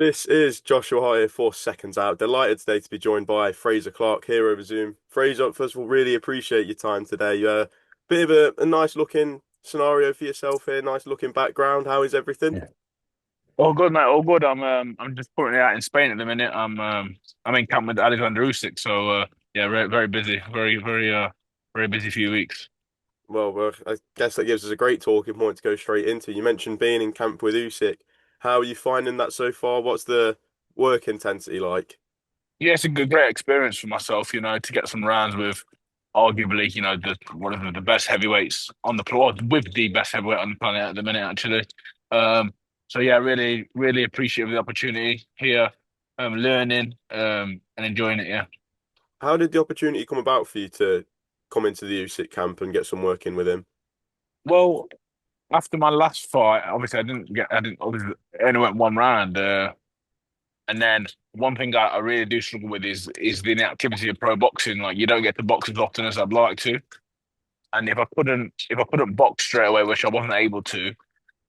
This is Joshua Hart here for Seconds Out. Delighted today to be joined by Frazer Clarke here over Zoom. Frazer, first of all, really appreciate your time today. Bit of a nice looking scenario for yourself here, nice looking background. How is everything? Yeah. All good, mate. All good. I'm just currently out in Spain at the minute. I'm in camp with Oleksandr Usyk, so yeah, very busy. Very busy few weeks. I guess that gives us a great talking point to go straight into. You mentioned being in camp with Usyk. How are you finding that so far? What's the work intensity like? Yeah, it's a great experience for myself, to get some rounds with arguably, one of the best heavyweights on the planet, with the best heavyweight on the planet at the minute, actually. Um, so yeah, really appreciate the opportunity here, learning, and enjoying it. Yeah. How did the opportunity come about for you to come into the Usyk camp and get some work in with him? Well, after my last fight, obviously I didn't, obviously, I only went one round. And then one thing I really do struggle with is the inactivity of pro boxing. Like you don't get to box as often as I'd like to. And if I couldn't box straight away, which I wasn't able to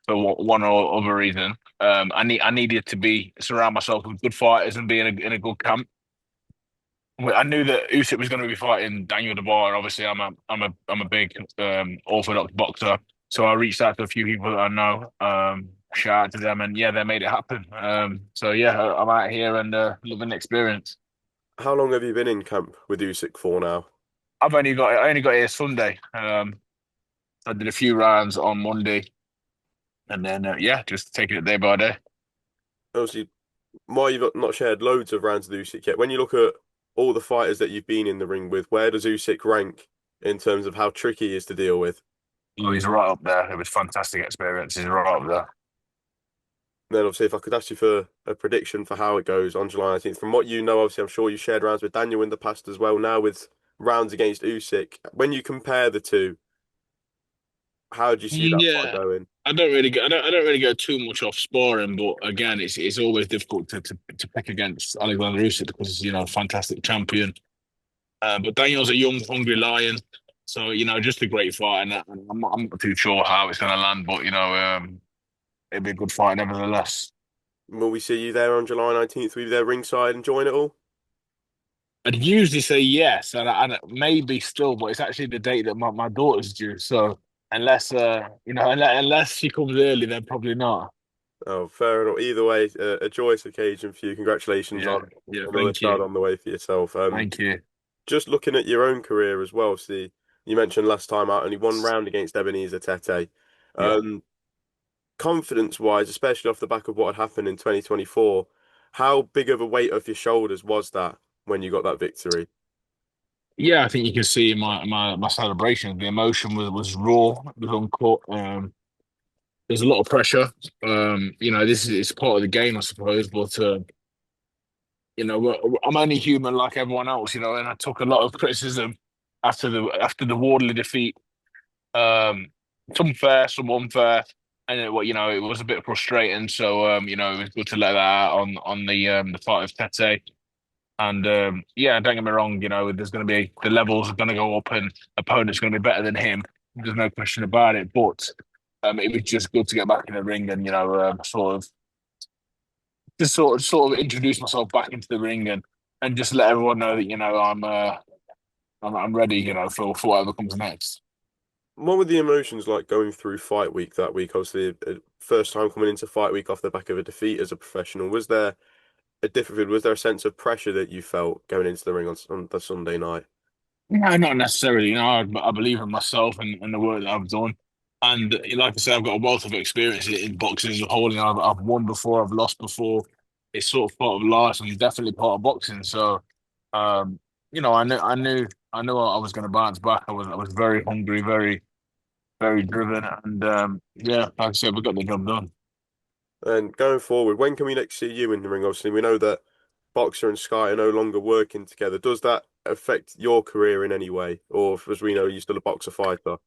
for one or other reason, I needed to be surround myself with good fighters and be in a good camp. I knew that Usyk was going to be fighting Daniel Dubois, and obviously I'm a big orthodox boxer. So I reached out to a few people that I know. Shout out to them, and yeah, they made it happen. So yeah, I'm out here and loving the experience. How long have you been in camp with Usyk for now? I only got here Sunday. I did a few rounds on Monday, and then yeah, just taking it day by day. Obviously, while you've not shared loads of rounds of Usyk yet, when you look at all the fighters that you've been in the ring with, where does Usyk rank in terms of how tricky he is to deal with? Oh, he's right up there. It was fantastic experience. He's right up there. And then, obviously, if I could ask you for a prediction for how it goes on July 19th, from what you know, obviously, I'm sure you shared rounds with Daniel in the past as well. Now with rounds against Usyk, when you compare the two, how do you see that fight Yeah, going? I don't really go too much off sparring, but again, it's always difficult to pick against Alexander Usyk because fantastic champion. But Daniel's a young, hungry lion, so just a great fight, and I'm not too sure how it's going to land, but it'll be a good fight nevertheless. Will we see you there on July 19th? Will you be there ringside enjoying it all? I'd usually say yes, and maybe still, but it's actually the date that my daughter's due. So unless unless she comes early, then probably not. Oh, fair enough. Either way, a joyous occasion for you. Congratulations Yeah, yeah. on the other Thank side you, on the way for yourself. thank you. Just looking at your own career as well. See, you mentioned last time out only one round against Ebenezer Tete. Yeah. Um, Confidence wise, especially off the back of what had happened in 2024, how big of a weight off your shoulders was that when you got that victory? Yeah, I think you can see in my celebration, the emotion was raw, it was uncut. There's a lot of pressure. This is it's part of the game, I suppose. But I'm only human like everyone else, and I took a lot of criticism after the Wardley defeat. Some fair, some unfair, and it was a bit frustrating. So it was good to let that out on the fight of Tete. And yeah, don't get me wrong, there's going to be the levels are going to go up and opponent's going to be better than him. There's no question about it. But it was just good to get back in the ring and sort of introduce myself back into the ring and just let everyone know that I'm ready, for whatever comes next. What were the emotions like going through fight week that week? Obviously, first time coming into fight week off the back of a defeat as a professional. Was there a different, was there a sense of pressure that you felt going into the ring on the Sunday night? No, not necessarily. I believe in myself and the work that I've done. And like I said, I've got a wealth of experience in boxing as a whole. I've won before, I've lost before. It's sort of part of life, and it's definitely part of boxing. So, um, I knew I was going to bounce back. I was very hungry, very driven, and yeah, like I said, we got the job done. And going forward, when can we next see you in the ring? Obviously, we know that Boxer and Sky are no longer working together. Does that affect your career in any way? Or as we know, you're still a boxer fighter?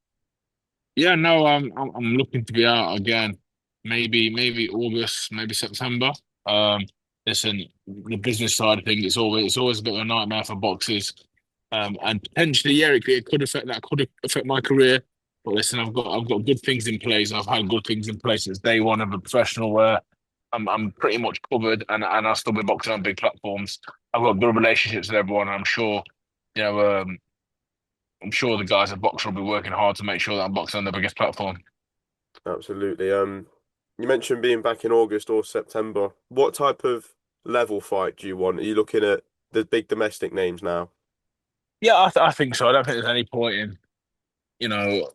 Yeah, no, I'm looking to be out again. Maybe August, maybe September. Um, Listen, the business side of things, it's always a bit of a nightmare for boxers. And potentially, yeah, it could affect that could affect my career. But listen, I've got good things in place. I've had good things in place since day one of a professional where I'm pretty much covered, and I'll still be boxing on big platforms. I've got good relationships with everyone, and you know, I'm sure the guys at Boxer will be working hard to make sure that I'm boxing on the biggest platform. Absolutely. You mentioned being back in August or September. What type of level fight do you want? Are you looking at the big domestic names now? Yeah, I think so. I don't think there's any point in, you know,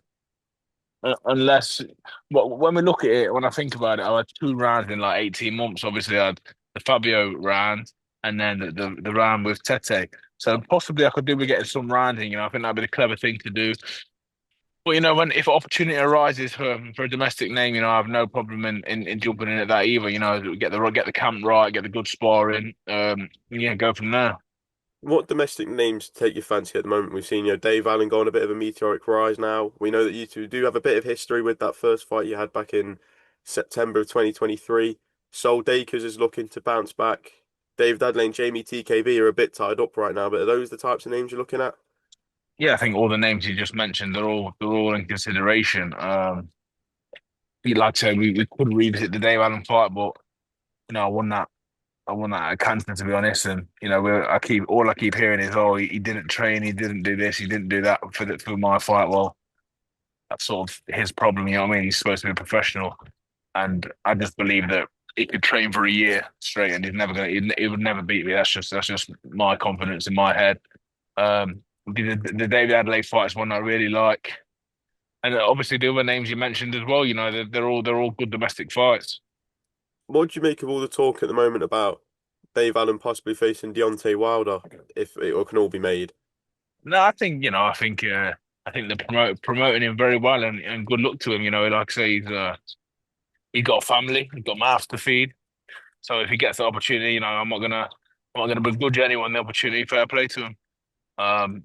unless well, when we look at it, when I think about it, I had two rounds in like 18 months. Obviously, I had the Fabio round and then the round with Tete. So possibly I could do with getting some rounding. I think that'd be the clever thing to do. But when if opportunity arises for a domestic name, I have no problem in jumping in at that either. Get the camp right, get the good sparring. Yeah, go from there. What domestic names take your fancy at the moment? We've seen, Dave Allen go on a bit of a meteoric rise now. We know that you two do have a bit of history with that first fight you had back in September of 2023. Sol Dakers is looking to bounce back. Dave Dadley and Jamie TKV are a bit tied up right now, but are those the types of names you're looking at? Yeah, I think all the names you just mentioned, they're all in consideration. Like I said, we could revisit the Dave Allen fight, but I won that at Canton to be honest. And I keep hearing is, oh, he didn't train, he didn't do this, he didn't do that for my fight. Well, that's sort of his problem. You know what I mean? He's supposed to be a professional, and I just believe that he could train for a year straight, and he would never beat me. That's just my confidence in my head. The David Adelaide fight is one I really like, and obviously the other names you mentioned as well. They're all good domestic fights. What do you make of all the talk at the moment about Dave Allen possibly facing Deontay Wilder if it all can all be made? No, I think they're promoting him very well, and good luck to him. Like I say, he's got a family, he's got mouths to feed. So if he gets the opportunity, I'm not gonna begrudge anyone the opportunity. Fair play to him. Um,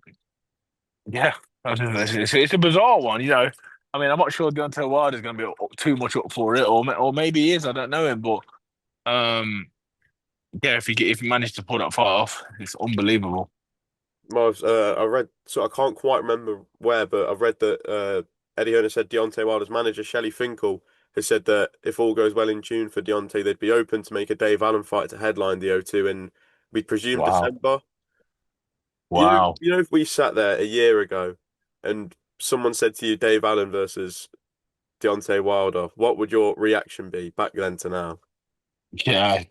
yeah, it's a bizarre one. I mean, I'm not sure Deontay Wilder is going to be too much up for it, or maybe he is. I don't know him, but um, yeah, if he managed to pull that fight off, it's unbelievable. Well, I read, so I can't quite remember where, but I've read that Eddie Hearn said Deontay Wilder's manager, Shelley Finkel, has said that if all goes well in June for Deontay, they'd be open to make a Dave Allen fight to headline the O2 in, we presume, Wow, December. wow. If we sat there a year ago and someone said to you Dave Allen versus Deontay Wilder, what would your reaction be back then to now? Yeah,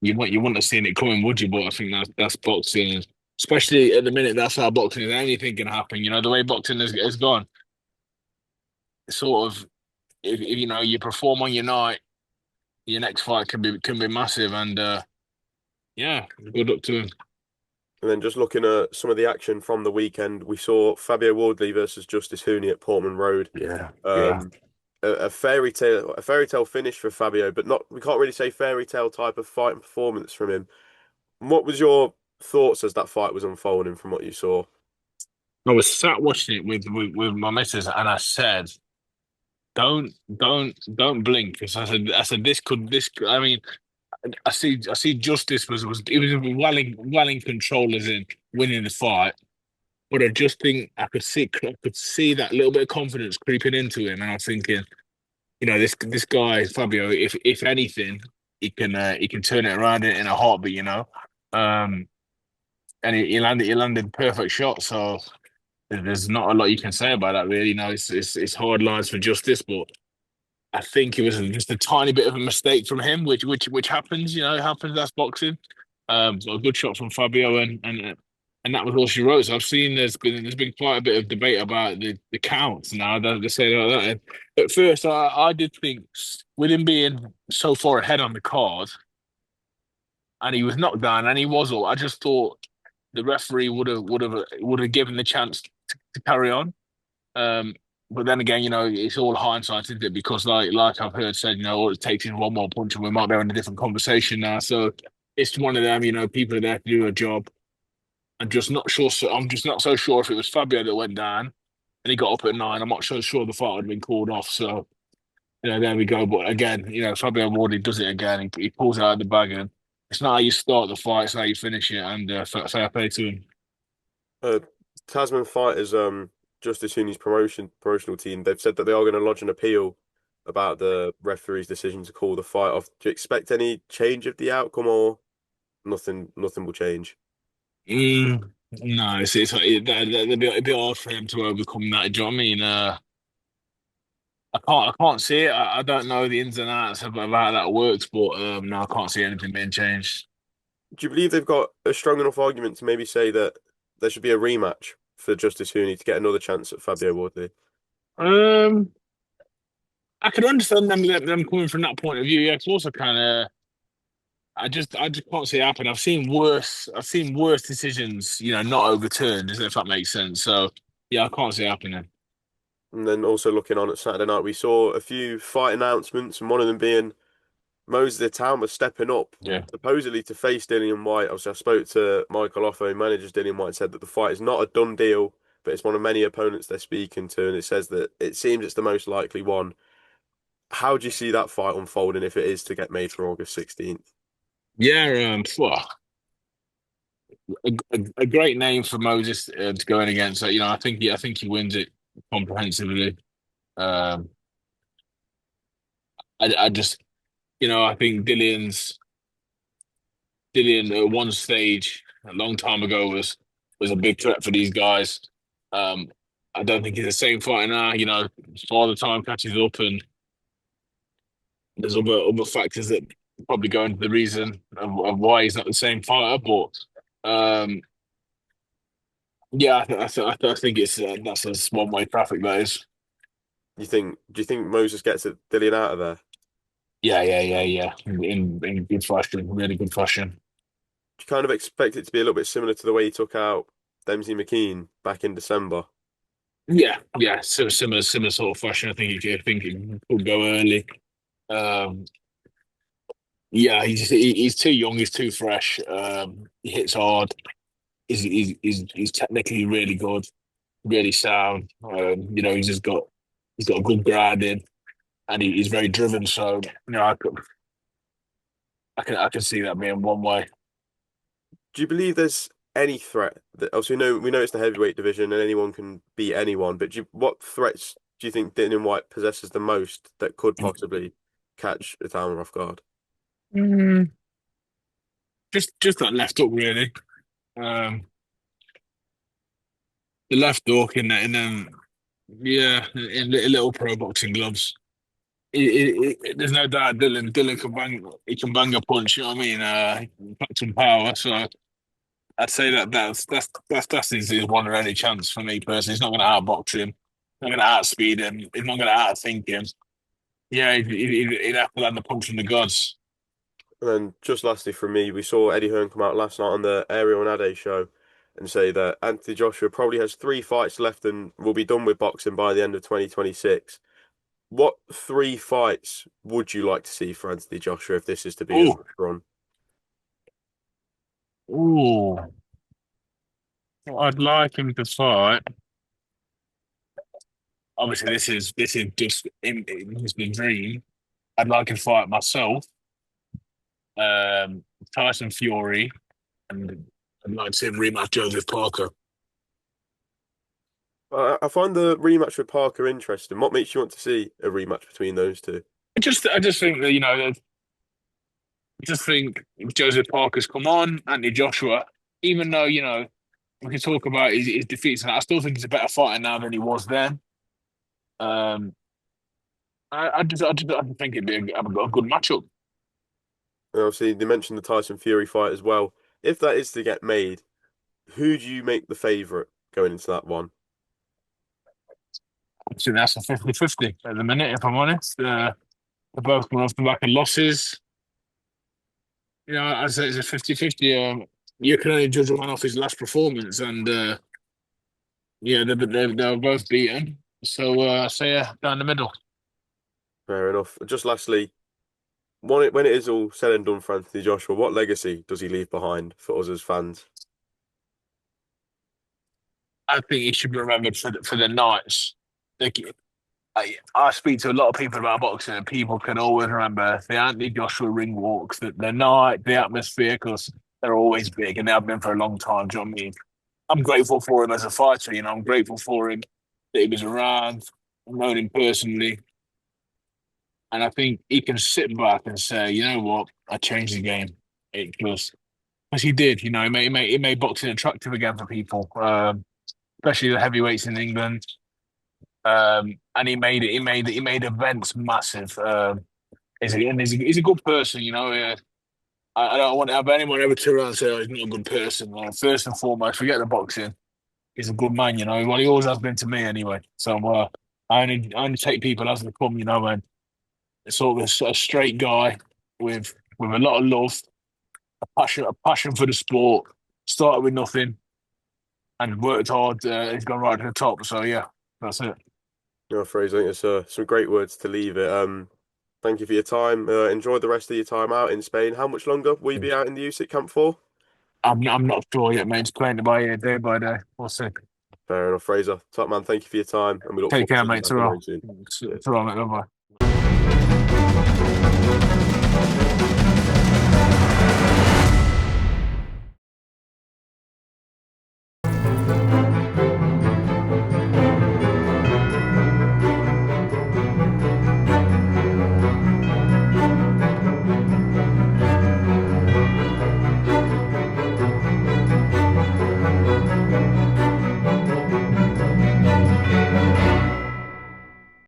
you wouldn't have seen it coming, would you? But I think that's boxing, especially at the minute. That's how boxing is. Anything can happen. The way boxing has gone. It's sort of if you perform on your night, your next fight can be massive. And yeah, good luck to him. And then just looking at some of the action from the weekend, we saw Fabio Wardley versus Justice Huni at Portman Road. Yeah, yeah. Um, a fairy tale finish for Fabio, but not we can't really say fairy tale type of fight and performance from him. What was your thoughts as that fight was unfolding from what you saw? I was sat watching it with my missus, and I said, don't blink." Because I said, I mean, I see Justice was it was well in control as in winning the fight, but I just think I could see that little bit of confidence creeping into him, and I was thinking, this guy Fabio, if anything, he can turn it around in a heartbeat, um, and he landed perfect shot, so. There's not a lot you can say about that, really. It's hard lines for Justice, but I think it was just a tiny bit of a mistake from him, which happens. It happens. That's boxing. So a good shot from Fabio, and that was all she wrote. So I've seen there's been quite a bit of debate about the counts now. They say like that. And at first, I did think with him being so far ahead on the card, and he was knocked down, and he was all. I just thought the referee would have given the chance to carry on. Um, but then again, it's all hindsight, isn't it? Because like I've heard said, all it takes is one more punch and we might be having a different conversation now. So it's one of them, people are there to do a job. I'm just not sure. So I'm just not so sure if it was Fabio that went down and he got up at 9. I'm not so sure the fight had been called off. So, there we go. But again, Fabio Wardley does it again. He pulls it out of the bag, and it's not how you start the fight, it's how you finish it. And fair play to him. Uh, Tasman Fighters, Justice Huni's promotional team, they've said that they are going to lodge an appeal about the referee's decision to call the fight off. Do you expect any change of the outcome or nothing? Nothing will change. No, it'd be hard for him to overcome that. Do you know what I mean? I can't see it. I don't know the ins and outs of how that works, but no, I can't see anything being changed. Do you believe they've got a strong enough argument to maybe say that there should be a rematch for Justice Huni to get another chance at Fabio Wardley? Um, I can understand them coming from that point of view. Yeah, it's also kind of I just can't see it happen. I've seen worse decisions, not overturned, if that makes sense. So yeah, I can't see it happening. And then also looking on at Saturday night, we saw a few fight announcements, and one of them being Moses Itauma stepping up, Yeah. supposedly to face Dillian Whyte. Obviously, I spoke to Michael Offo, who manages Dillian Whyte, said that the fight is not a done deal, but it's one of many opponents they're speaking to, and it says that it seems it's the most likely one. How do you see that fight unfolding if it is to get made for August 16th? Yeah, well, a great name for Moses to go in against. So, I think he wins it comprehensively. Um, I just, I think Dillian at one stage a long time ago was a big threat for these guys. Um, I don't think he's the same fighter now. Father time catches up, and there's other factors that probably go into the reason of why he's not the same fighter. But yeah, I think it's that's a one way traffic that is. Do you think Moses gets it, Dillian out of there? Yeah. In good fashion, really good fashion. Do you kind of expect it to be a little bit similar to the way he took out Dempsey McKean back in December? Yeah. So similar sort of fashion. I think it could go early. Um, yeah, he's too young. He's too fresh. He hits hard. He's technically really good, really sound. He's got a good grounding, and he's very driven. So I can see that being one way. Do you believe there's any threat that obviously we know it's the heavyweight division and anyone can beat anyone, but what threats do you think Dillian White possesses the most that could possibly catch Itauma off guard? Mm, just that left hook really. Um, the left hook in them, yeah, in little pro boxing gloves. There's no doubt Dylan can bang a punch. You know what I mean? He can pack some power. So I'd say that's his one or any chance for me personally. He's not going to outbox him. Not going to outspeed him. He's not going to outthink him. Yeah, he'd have to land the punch from the gods. And then just lastly from me, we saw Eddie Hearn come out last night on the Ariel and Ade show and say that Anthony Joshua probably has 3 fights left and will be done with boxing by the end of 2026. What 3 fights would you like to see for Anthony Joshua if this is to be his Oh, last run? oh, I'd like him to fight. Obviously, this is just his dream. I'd like him to fight myself, Tyson Fury, and I'd like to see him rematch Joseph Parker. I find the rematch with Parker interesting. What makes you want to see a rematch between those two? I just think that I just think Joseph Parker's come on, Anthony Joshua. Even though we can talk about his defeats, and I still think he's a better fighter now than he was then. Um, I just think it'd be a good matchup. And obviously, they mentioned the Tyson Fury fight as well. If that is to get made, who do you make the favourite going into that one? I think that's a 50-50 at the minute, if I'm honest. They're both coming off the back of losses. I'd say it's a 50-50. You can only judge a man off his last performance, and yeah, they're both beaten. So I say down the middle. Fair enough. Just lastly, when it is all said and done for Anthony Joshua, what legacy does he leave behind for us as fans? I think he should be remembered for the nights. Like, I speak to a lot of people about boxing, and people can always remember the Anthony Joshua ring walks, the night, the atmosphere, because they're always big and they have been for a long time. Do you know what I mean? I'm grateful for him as a fighter. I'm grateful for him that he was around. I've known him personally. And I think he can sit back and say, you know what, I changed the game. It just because he did, he made boxing attractive again for people, especially the heavyweights in England. And he made events massive. He's a good person, I don't want to have anyone ever turn around and say, oh, he's not a good person. First and foremost, forget the boxing. He's a good man, Well, he always has been to me anyway. So I only take people as they come, and it's sort of a straight guy with a lot of love, a passion for the sport. Started with nothing and worked hard. He's gone right to the top. So yeah, that's it. Fraser, I think it's some great words to leave it. Thank you for your time. Enjoy the rest of your time out in Spain. How much longer will you be out in the Usyk camp for? I'm not sure yet, mate. It's playing it by ear, day by day. We'll see. Fair enough, Fraser. Top man, thank you for your time, and we look Take forward to care, seeing you mate. back in the Ta-ra. ring soon. Cheers. Ta-ra, mate. Bye-bye.